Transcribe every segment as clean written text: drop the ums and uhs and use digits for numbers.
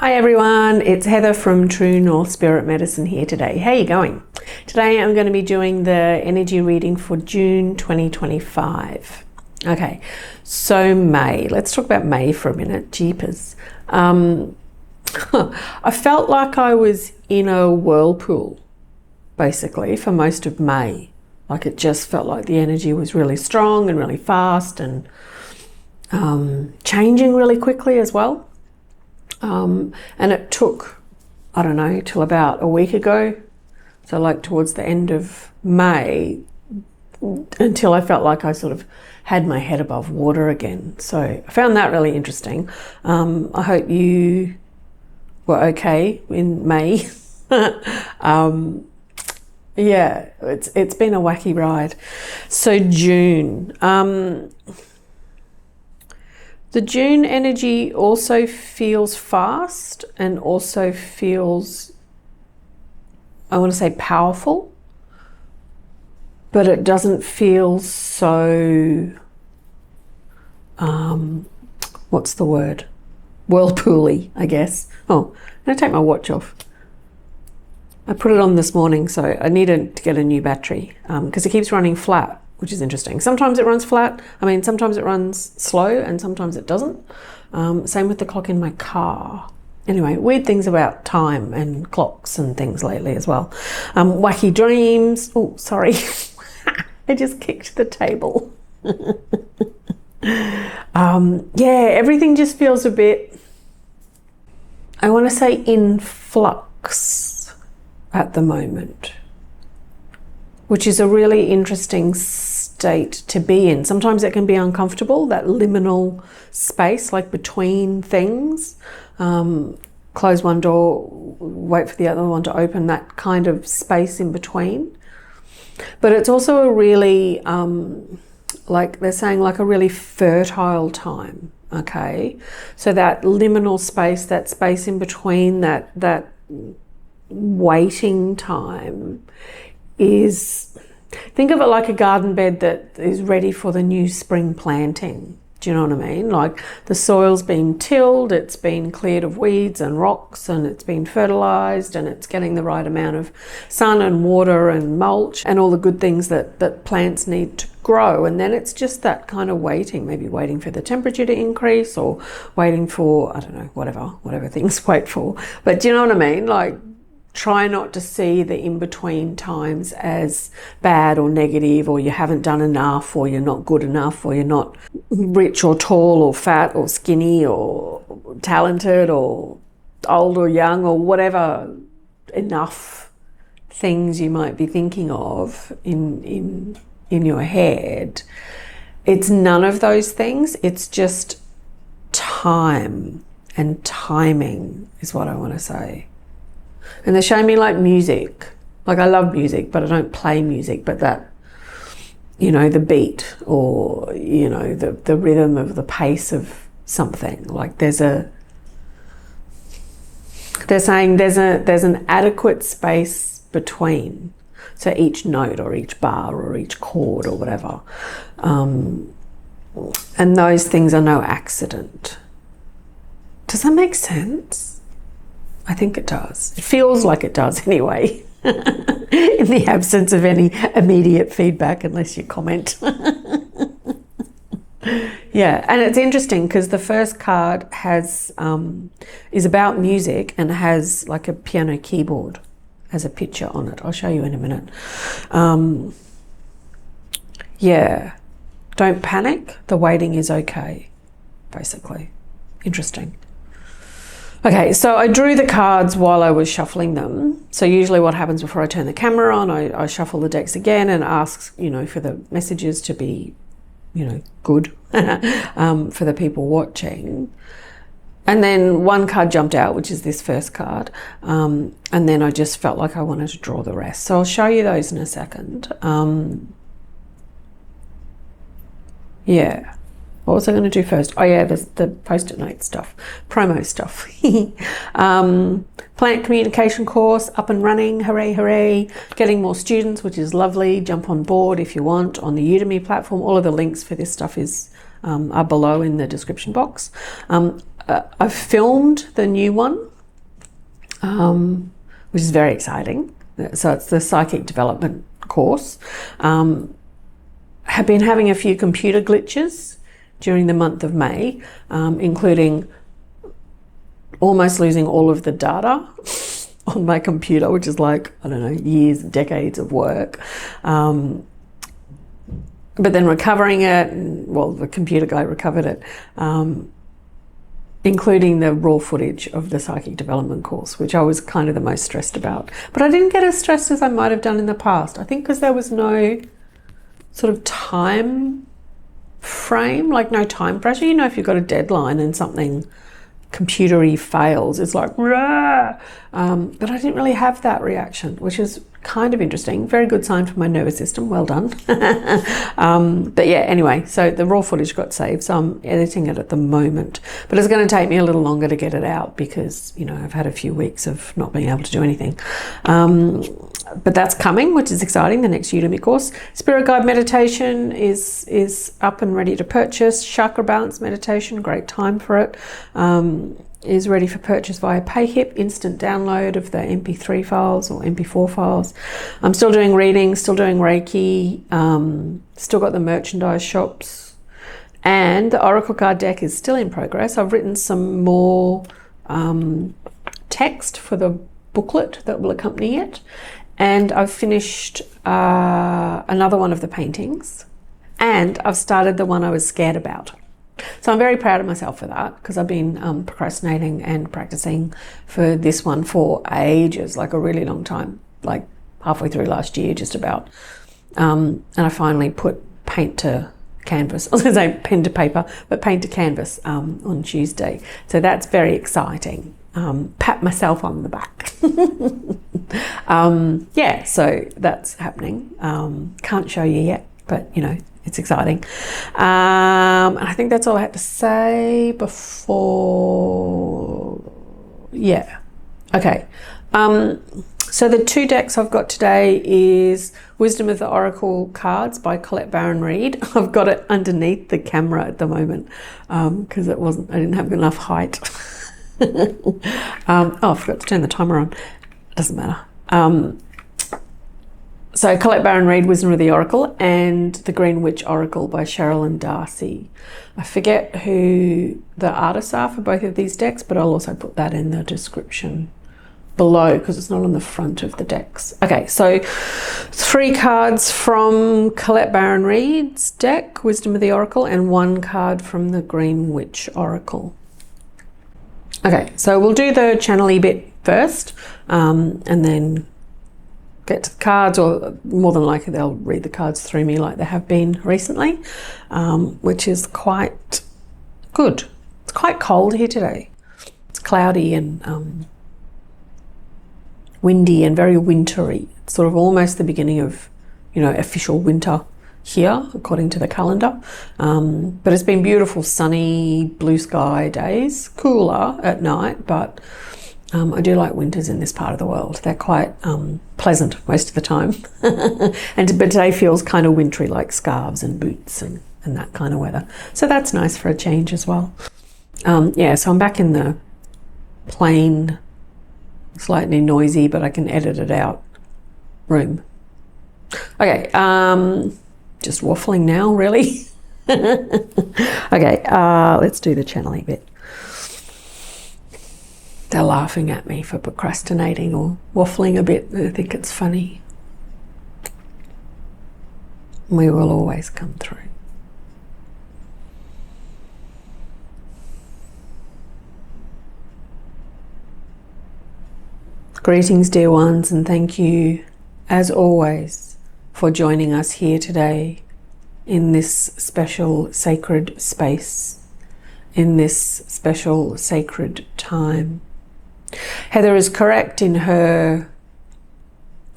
Hi everyone, it's Heather from True North Spirit Medicine here today. How are you going? Today I'm going to be doing the energy reading for June 2025. Okay, so May. Let's talk about May for a minute. Jeepers. I felt like I was in a whirlpool, basically, for most of May. Like it just felt like the energy was really strong and really fast and changing really quickly as well. And it took, I don't know, till about a week ago, so like towards the end of May, until I felt like I sort of had my head above water again. So I found that really interesting. I hope you were okay in May. Yeah, it's been a wacky ride. So June. The June energy also feels fast and also feels, I want to say powerful, but it doesn't feel so, what's the word? Whirlpooly, I guess. Oh, I'm going to take my watch off. I put it on this morning, so I needed to get a new battery because it keeps running flat, which is interesting. Sometimes it runs flat. I mean, sometimes it runs slow and sometimes it doesn't. Same with the clock in my car. Anyway, weird things about time and clocks and things lately as well. Wacky dreams. Oh, sorry. I just kicked the table. Yeah, everything just feels a bit, I want to say, in flux at the moment, which is a really interesting state to be in. Sometimes it can be uncomfortable, that liminal space, like between things. Close one door, wait for the other one to open, that kind of space in between. But it's also a really, like they're saying, like a really fertile time, okay? So that liminal space, that space in between, that waiting time is, think of it like a garden bed that is ready for the new spring planting. Do you know what I mean? Like the soil's been tilled, it's been cleared of weeds and rocks, and it's been fertilized, and it's getting the right amount of sun and water and mulch and all the good things that plants need to grow. And then it's just that kind of waiting, maybe waiting for the temperature to increase or waiting for, I don't know, whatever things wait for. But do you know what I mean? Like, try not to see the in-between times as bad or negative, or you haven't done enough, or you're not good enough, or you're not rich or tall or fat or skinny or talented or old or young or whatever enough things you might be thinking of in your head. It's none of those things. It's just time and timing is what I want to say. And they're showing me like music. Like I love music, but I don't play music, but that, you know, the beat or, you know, the rhythm of the pace of something. Like they're saying there's an adequate space between. So each note or each bar or each chord or whatever. And those things are no accident. Does that make sense? I think it does. It feels like it does anyway, in the absence of any immediate feedback, unless you comment. Yeah, and it's interesting because the first card has is about music and has like a piano keyboard as a picture on it. I'll show you in a minute. Yeah, don't panic. The waiting is okay, basically. Interesting. Okay, so I drew the cards while I was shuffling them. So usually what happens before I turn the camera on, I shuffle the decks again and ask, you know, for the messages to be, you know, good for the people watching. And then one card jumped out, which is this first card. And then I just felt like I wanted to draw the rest. So I'll show you those in a second. Yeah. What was I going to do first? Oh yeah, the post-it note stuff, promo stuff. Plant communication course up and running, hooray, hooray. Getting more students, which is lovely. Jump on board if you want on the Udemy platform. All of the links for this stuff are below in the description box. I've filmed the new one which is very exciting. So it's the psychic development course. Have been having a few computer glitches during the month of May, including almost losing all of the data on my computer, which is like, I don't know, years, decades of work. But then recovering it, well, the computer guy recovered it, including the raw footage of the psychic development course, which I was kind of the most stressed about. But I didn't get as stressed as I might have done in the past. I think because there was no sort of time frame, like no time pressure. You know, if you've got a deadline and something computery fails, it's like, rah! But I didn't really have that reaction, which is kind of interesting. Very good sign for my nervous system. Well done. But yeah, anyway, so the raw footage got saved, so I'm editing it at the moment. But it's going to take me a little longer to get it out because, you know, I've had a few weeks of not being able to do anything. But that's coming, which is exciting, the next Udemy course. Spirit Guide Meditation is up and ready to purchase. Chakra Balance Meditation, great time for it. Is ready for purchase via PayHip, instant download of the MP3 files or MP4 files. I'm still doing readings, still doing Reiki, still got the merchandise shops, and the Oracle card deck is still in progress. I've written some more text for the booklet that will accompany it, and I've finished another one of the paintings, and I've started the one I was scared about. So I'm very proud of myself for that, because I've been procrastinating and practicing for this one for ages, like a really long time, like halfway through last year, just about. And I finally put paint to canvas. I was going to say pen to paper, but paint to canvas on Tuesday. So that's very exciting. Pat myself on the back. Yeah, so that's happening. Can't show you yet, but you know, it's exciting. And I think that's all I had to say before. Yeah. Okay. So the two decks I've got today is Wisdom of the Oracle cards by Baron-Reid. I've got it underneath the camera at the moment because I didn't have enough height. Oh, I forgot to turn the timer on. Doesn't matter. So Baron-Reid, Wisdom of the Oracle, and The Green Witch Oracle by Cheralyn Darcey. I forget who the artists are for both of these decks, but I'll also put that in the description below because it's not on the front of the decks. Okay, so 3 cards from Baron-Reid's deck, Wisdom of the Oracle, and 1 card from The Green Witch Oracle. Okay, so we'll do the channel-y bit first, and then get to the cards, or more than likely they'll read the cards through me like they have been recently, which is quite good. It's quite cold here today. It's cloudy and windy and very wintry. It's sort of almost the beginning of, you know, official winter here, according to the calendar. But it's been beautiful, sunny, blue sky days, cooler at night, but I do like winters in this part of the world. They're quite pleasant most of the time. But today feels kind of wintry, like scarves and boots and that kind of weather. So that's nice for a change as well. Yeah, so I'm back in the plain, slightly noisy, but I can edit it out room. Okay, just waffling now, really. Okay, let's do the channeling bit. They're laughing at me for procrastinating or waffling a bit. I think it's funny. We will always come through. Greetings, dear ones, and thank you, as always, for joining us here today in this special sacred space, in this special sacred time. Heather is correct in her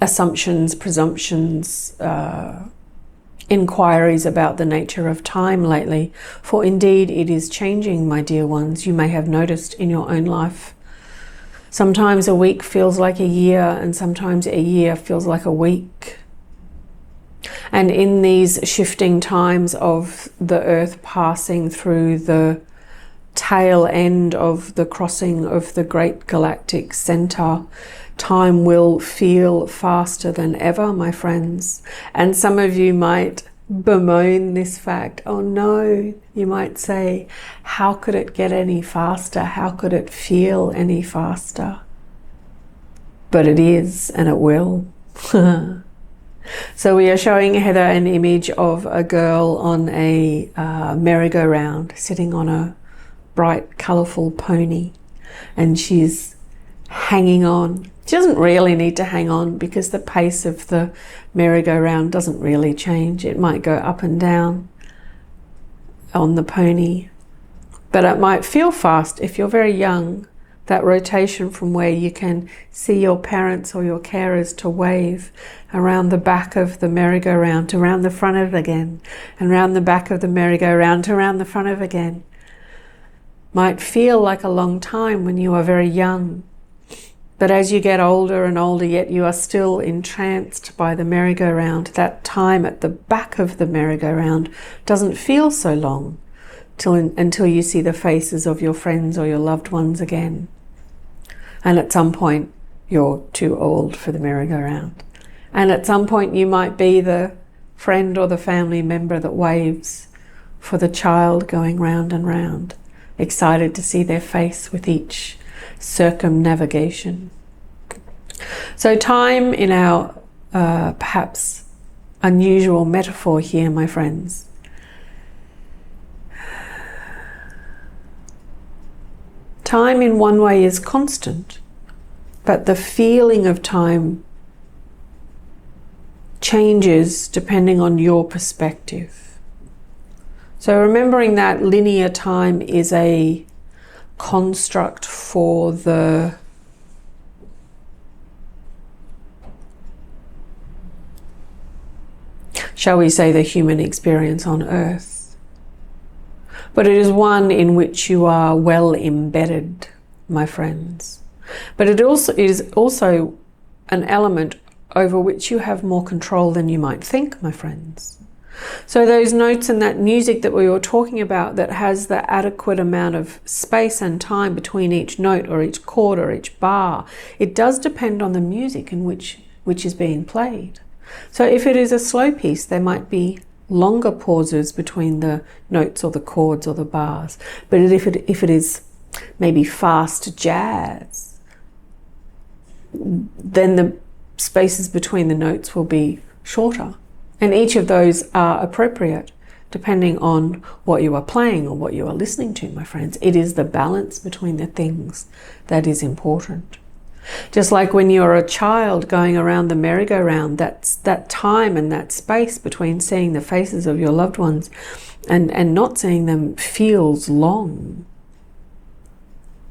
assumptions, presumptions, inquiries about the nature of time lately, for indeed it is changing, my dear ones. You may have noticed in your own life. Sometimes a week feels like a year, and sometimes a year feels like a week. And in these shifting times of the earth passing through the tail end of the crossing of the great galactic center, time will feel faster than ever, my friends. And some of you might bemoan this fact. Oh no, you might say, how could it get any faster? How could it feel any faster? But it is, and it will. So we are showing Heather an image of a girl on a merry-go-round, sitting on a bright, colourful pony, and she's hanging on. She doesn't really need to hang on because the pace of the merry-go-round doesn't really change. It might go up and down on the pony, but it might feel fast if you're very young. That rotation from where you can see your parents or your carers to wave around the back of the merry-go-round to around the front of it again, and around the back of the merry-go-round to around the front of it again, might feel like a long time when you are very young. But as you get older and older, yet you are still entranced by the merry-go-round, that time at the back of the merry-go-round doesn't feel so long until you see the faces of your friends or your loved ones again. And at some point, you're too old for the merry-go-round. And at some point, you might be the friend or the family member that waves for the child going round and round, excited to see their face with each circumnavigation. So time, in our perhaps unusual metaphor here, my friends, time in one way is constant, but the feeling of time changes depending on your perspective. So remembering that linear time is a construct for the shall we say the human experience on Earth. But it is one in which you are well embedded, my friends. But it is also an element over which you have more control than you might think, my friends. So those notes and that music that we were talking about that has the adequate amount of space and time between each note or each chord or each bar, it does depend on the music in which is being played. So if it is a slow piece, there might be longer pauses between the notes or the chords or the bars. But if it is maybe fast jazz, then the spaces between the notes will be shorter. And each of those are appropriate depending on what you are playing or what you are listening to, my friends. It is the balance between the things that is important. Just like when you're a child going around the merry-go-round, that time and that space between seeing the faces of your loved ones and not seeing them feels long.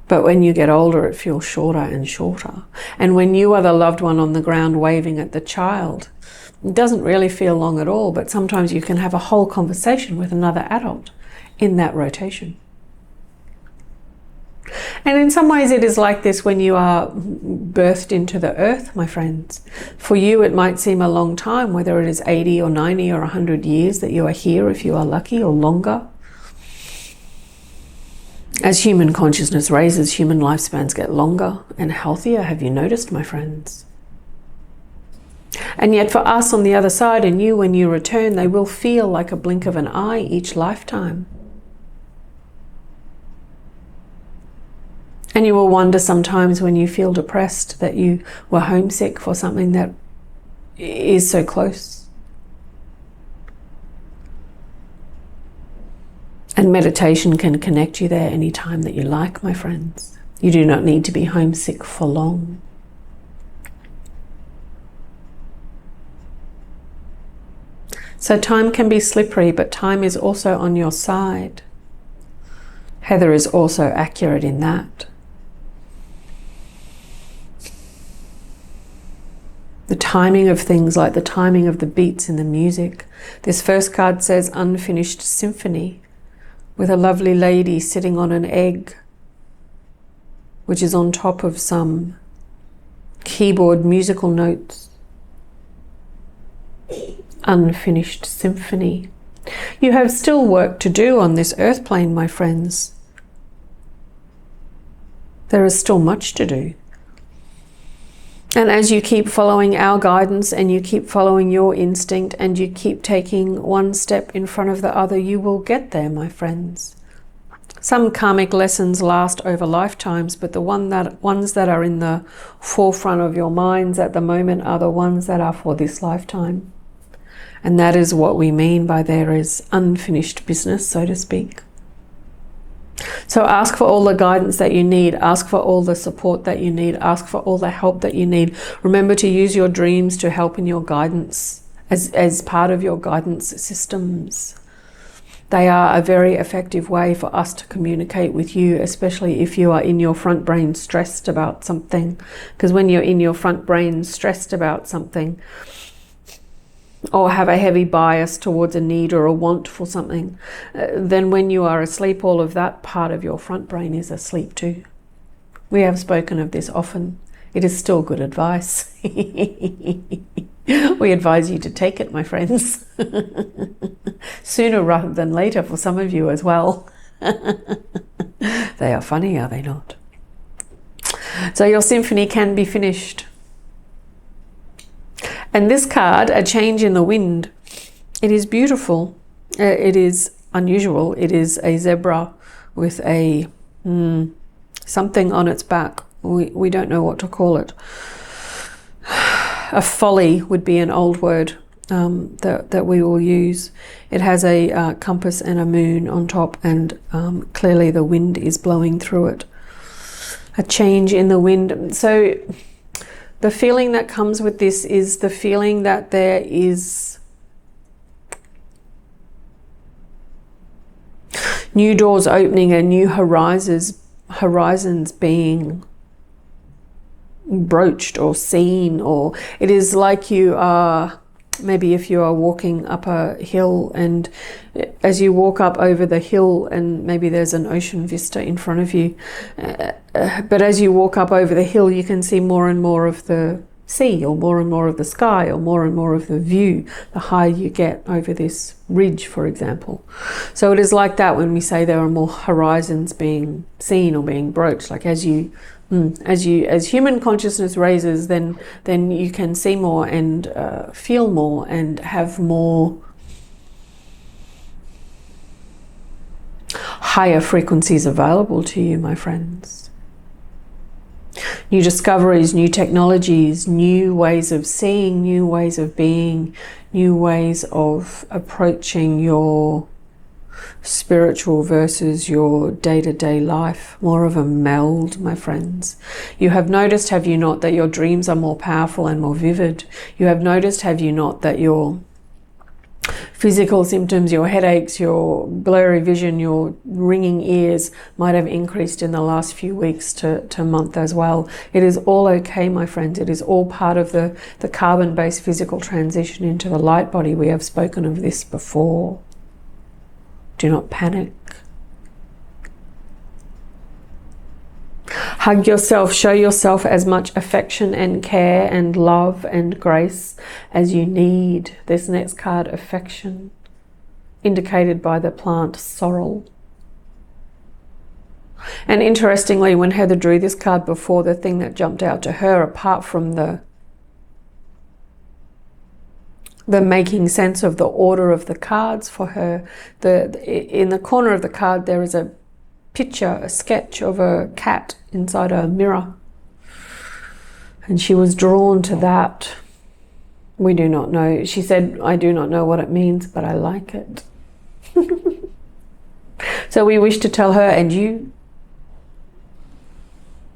But when you get older, it feels shorter and shorter. And when you are the loved one on the ground waving at the child, it doesn't really feel long at all, but sometimes you can have a whole conversation with another adult in that rotation. And in some ways it is like this when you are birthed into the earth, my friends. For you it might seem a long time, whether it is 80 or 90 or 100 years that you are here, if you are lucky, or longer. As human consciousness raises, human lifespans get longer and healthier. Have you noticed, my friends? And yet for us on the other side, and you when you return, they will feel like a blink of an eye each lifetime. And you will wonder sometimes when you feel depressed that you were homesick for something that is so close. And meditation can connect you there anytime that you like, my friends. You do not need to be homesick for long. So time can be slippery, but time is also on your side. Heather is also accurate in that. The timing of things, like the timing of the beats in the music. This first card says unfinished symphony, with a lovely lady sitting on an egg, which is on top of some keyboard musical notes. Unfinished symphony. You have still work to do on this earth plane, my friends. There is still much to do. And as you keep following our guidance and you keep following your instinct and you keep taking one step in front of the other, you will get there, my friends. Some karmic lessons last over lifetimes, but the ones that are in the forefront of your minds at the moment are the ones that are for this lifetime. And that is what we mean by there is unfinished business, so to speak. So ask for all the guidance that you need. Ask for all the support that you need. Ask for all the help that you need. Remember to use your dreams to help in your guidance as part of your guidance systems. They are a very effective way for us to communicate with you, especially if you are in your front brain stressed about something. Because when you're in your front brain stressed about something, or have a heavy bias towards a need or a want for something, then when you are asleep, all of that part of your front brain is asleep too. We have spoken of this often. It is still good advice. We advise you to take it, my friends. Sooner rather than later for some of you as well. They are funny, are they not? So your symphony can be finished. And this card, a change in the wind, it is beautiful. It is unusual. It is a zebra with a something on its back. We don't know what to call it. A folly would be an old word that we will use. It has a compass and a moon on top, and clearly the wind is blowing through it. A change in the wind. So the feeling that comes with this is the feeling that there is new doors opening and new horizons being broached or seen, or it is like you are, maybe if you are walking up a hill, and as you walk up over the hill and maybe there's an ocean vista in front of you, but as you walk up over the hill you can see more and more of the sea, or more and more of the sky, or more and more of the view the higher you get over this ridge, for example. So it is like that when we say there are more horizons being seen or being broached. Like as human consciousness raises, then you can see more and feel more and have more higher frequencies available to you, my friends. New discoveries, new technologies, new ways of seeing, new ways of being, new ways of approaching your spiritual versus your day-to-day life. More of a meld, my friends. You have noticed, have you not, that your dreams are more powerful and more vivid? You have noticed, have you not, that your physical symptoms, your headaches, your blurry vision, your ringing ears might have increased in the last few weeks to month as well. It is all okay, my friends. It is all part of the carbon-based physical transition into the light body. We have spoken of this before. Do not panic. Hug yourself, show yourself as much affection and care and love and grace as you need. This next card, affection, indicated by the plant sorrel. And interestingly, when Heather drew this card before, the thing that jumped out to her, apart from the making sense of the order of the cards for her, in the corner of the card there is a picture, a sketch of a cat inside a mirror, and she was drawn to that. We do not know. She said, I do not know what it means, but I like it. So we wish to tell her and you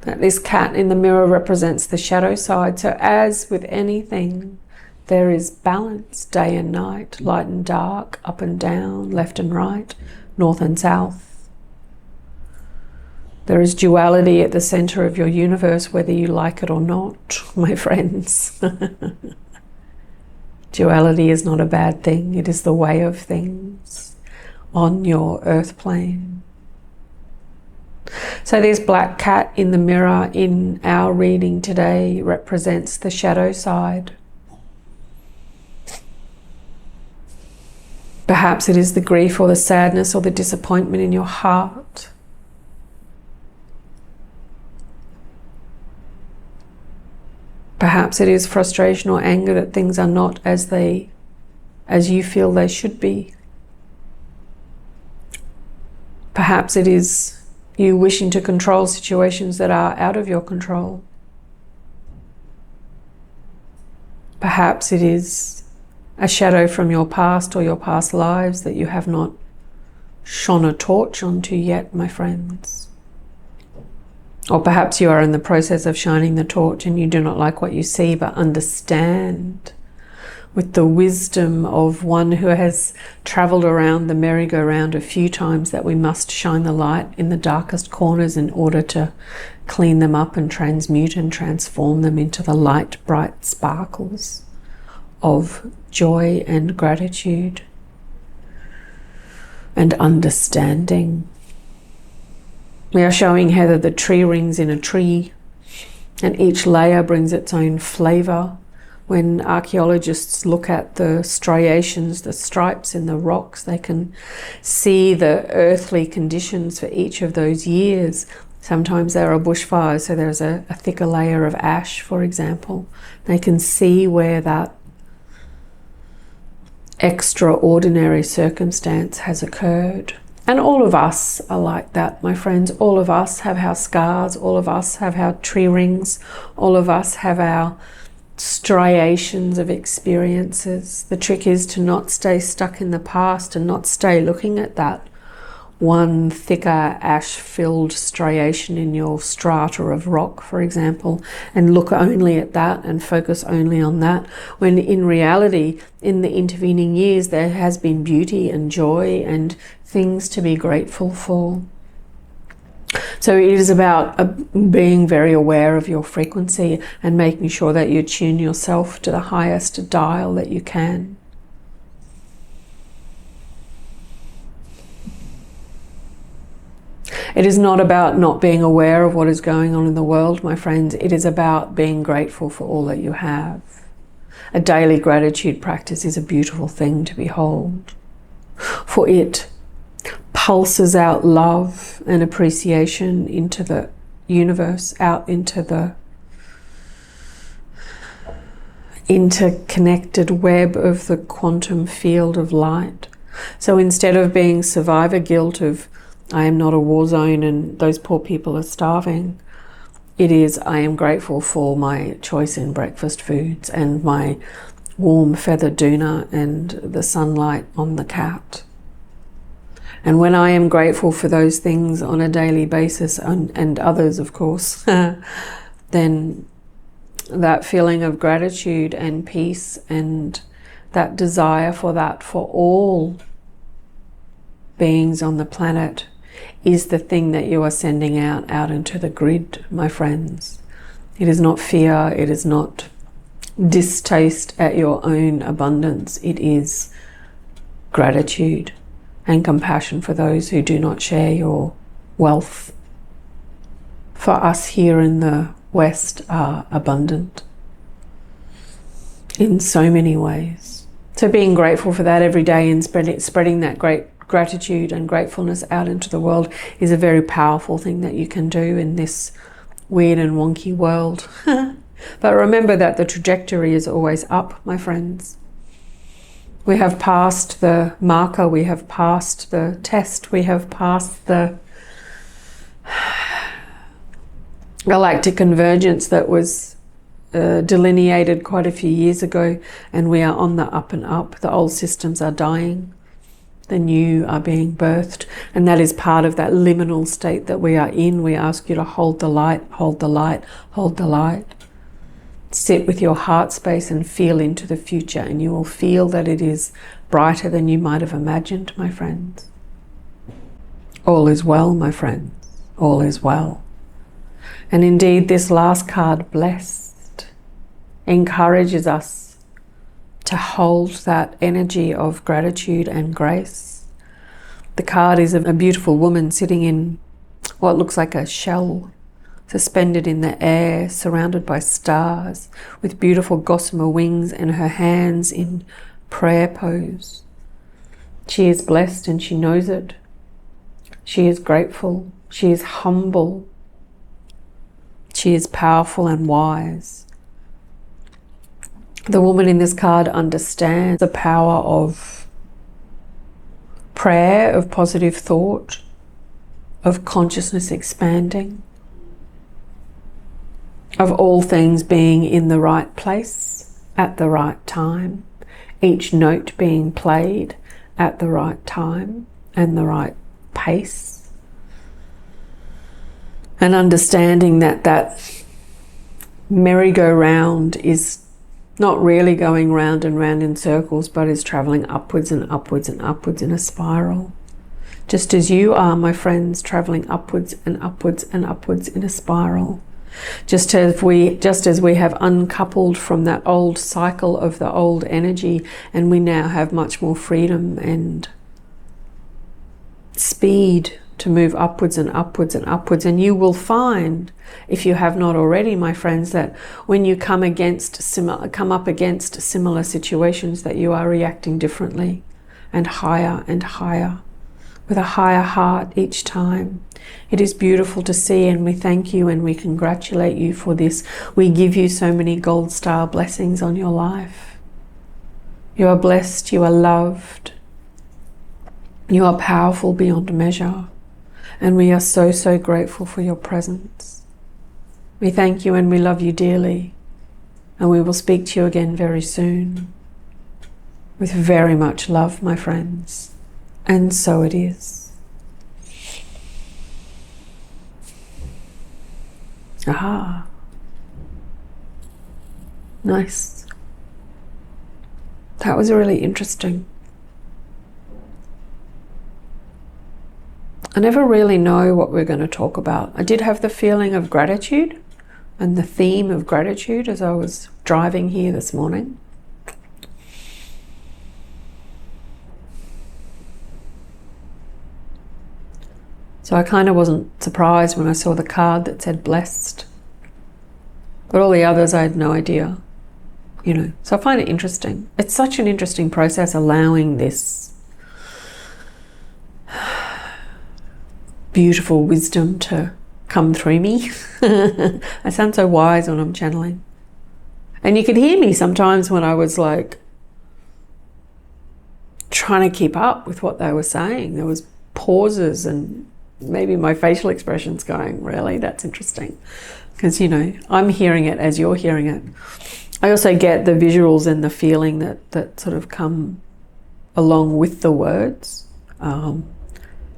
that this cat in the mirror represents the shadow side. So as with anything, there is balance, day and night, light and dark, up and down, left and right, north and south. There is duality at the center of your universe, whether you like it or not, my friends. Duality is not a bad thing. It is the way of things on your earth plane. So this black cat in the mirror in our reading today represents the shadow side. Perhaps it is the grief or the sadness or the disappointment in your heart. Perhaps it is frustration or anger that things are not as you feel they should be. Perhaps it is you wishing to control situations that are out of your control. Perhaps it is a shadow from your past or your past lives that you have not shone a torch onto yet, my friends. Or perhaps you are in the process of shining the torch and you do not like what you see, but understand with the wisdom of one who has travelled around the merry-go-round a few times that we must shine the light in the darkest corners in order to clean them up and transmute and transform them into the light, bright sparkles of joy and gratitude and understanding. We are showing Heather the tree rings in a tree, and each layer brings its own flavour. When archaeologists look at the striations, the stripes in the rocks, they can see the earthly conditions for each of those years. Sometimes there are bushfires, so there's a thicker layer of ash, for example. They can see where that extraordinary circumstance has occurred. And all of us are like that, my friends. All of us have our scars. All of us have our tree rings. All of us have our striations of experiences. The trick is to not stay stuck in the past and not stay looking at that one thicker ash-filled striation in your strata of rock, for example, and look only at that and focus only on that, when in reality, in the intervening years, there has been beauty and joy and things to be grateful for. So it is about being very aware of your frequency and making sure that you tune yourself to the highest dial that you can. It is not about not being aware of what is going on in the world, my friends. It is about being grateful for all that you have. A daily gratitude practice is a beautiful thing to behold, for it pulses out love and appreciation into the universe, out into the interconnected web of the quantum field of light. So instead of being survivor guilt of I am not a war zone and those poor people are starving, it is I am grateful for my choice in breakfast foods and my warm feather doona and the sunlight on the cat. And when I am grateful for those things on a daily basis, and others of course, then that feeling of gratitude and peace and that desire for that for all beings on the planet is the thing that you are sending out into the grid, my friends. It is not fear, it is not distaste at your own abundance. It is gratitude and compassion for those who do not share your wealth. For us here in the West are abundant in so many ways. So being grateful for that every day and spreading that great gratitude and gratefulness out into the world is a very powerful thing that you can do in this weird and wonky world. But remember that the trajectory is always up, my friends. We have passed the marker, we have passed the test, we have passed the galactic convergence that was delineated quite a few years ago, and we are on the up and up. The old systems are dying. The new are being birthed, and that is part of that liminal state that we are in. We ask you to hold the light, hold the light, hold the light. Sit with your heart space and feel into the future, and you will feel that it is brighter than you might have imagined, my friends. All is well, my friends. All is well. And indeed, this last card, Blessed, encourages us to hold that energy of gratitude and grace. The card is a beautiful woman sitting in what looks like a shell, suspended in the air, surrounded by stars, with beautiful gossamer wings and her hands in prayer pose. She is blessed and she knows it. She is grateful. She is humble. She is powerful and wise. The woman in this card understands the power of prayer, of positive thought, of consciousness expanding, of all things being in the right place at the right time, each note being played at the right time and the right pace, and understanding that that merry-go-round is not really going round and round in circles, but is traveling upwards and upwards and upwards in a spiral. Just as you are, my friends, traveling upwards and upwards and upwards in a spiral. Just as we have uncoupled from that old cycle of the old energy, and we now have much more freedom and speed to move upwards and upwards and upwards. And you will find, if you have not already, my friends, that when you come up against similar situations, that you are reacting differently and higher, with a higher heart each time. It is beautiful to see, and we thank you and we congratulate you for this. We give you so many gold star blessings on your life. You are blessed, you are loved, you are powerful beyond measure. And we are so, so grateful for your presence. We thank you and we love you dearly. And we will speak to you again very soon. With very much love, my friends. And so it is. Aha. Nice. That was really interesting. I never really know what we're going to talk about. I did have the feeling of gratitude and the theme of gratitude as I was driving here this morning. So I kind of wasn't surprised when I saw the card that said blessed. But all the others I had no idea, you know. So I find it interesting. It's such an interesting process, allowing this beautiful wisdom to come through me. I sound so wise when I'm channeling. And you could hear me sometimes when I was like trying to keep up with what they were saying. There was pauses and maybe my facial expressions going, really? That's interesting. Because, you know, I'm hearing it as you're hearing it. I also get the visuals and the feeling that sort of come along with the words. And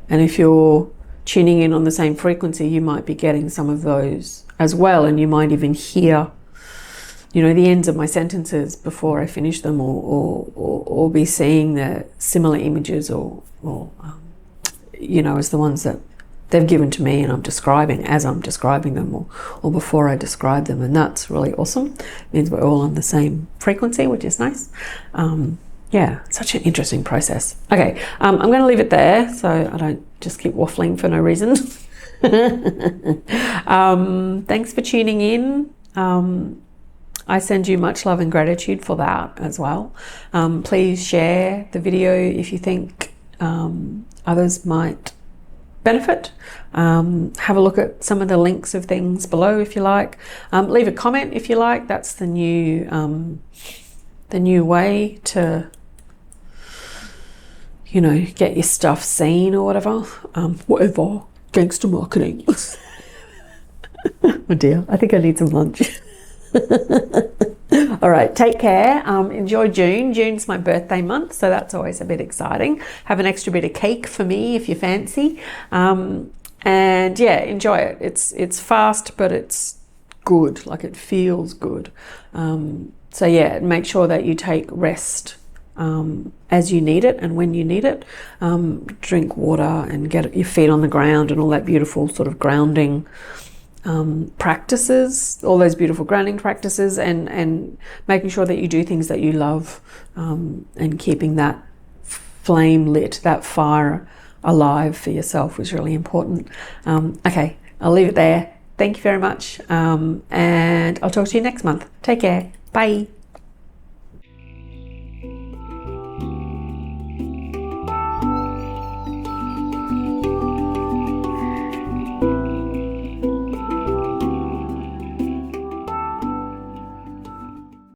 if you're tuning in on the same frequency, you might be getting some of those as well, and you might even hear, you know, the ends of my sentences before I finish them, or be seeing the similar images, or you know, as the ones that they've given to me and I'm describing as I'm describing them, or before I describe them. And that's really awesome. It means we're all on the same frequency, which is nice. Yeah, such an interesting process. Okay, I'm going to leave it there so I don't just keep waffling for no reason. Thanks for tuning in. I send you much love and gratitude for that as well. Please share the video if you think others might benefit. Have a look at some of the links of things below if you like. Leave a comment if you like. That's the new way to, you know, get your stuff seen or whatever. Whatever. Gangster marketing. Oh dear, I think I need some lunch. All right, take care. Enjoy June. June's my birthday month, so that's always a bit exciting. Have an extra bit of cake for me if you fancy. And yeah, enjoy it. It's fast, but it's good. Like, it feels good. So yeah, make sure that you take rest as you need it and when you need it. Drink water and get your feet on the ground and all that beautiful sort of grounding practices, all those beautiful grounding practices, and making sure that you do things that you love, and keeping that flame lit, that fire alive for yourself was really important. Okay, I'll leave it there. Thank you very much, and I'll talk to you next month. Take care. Bye.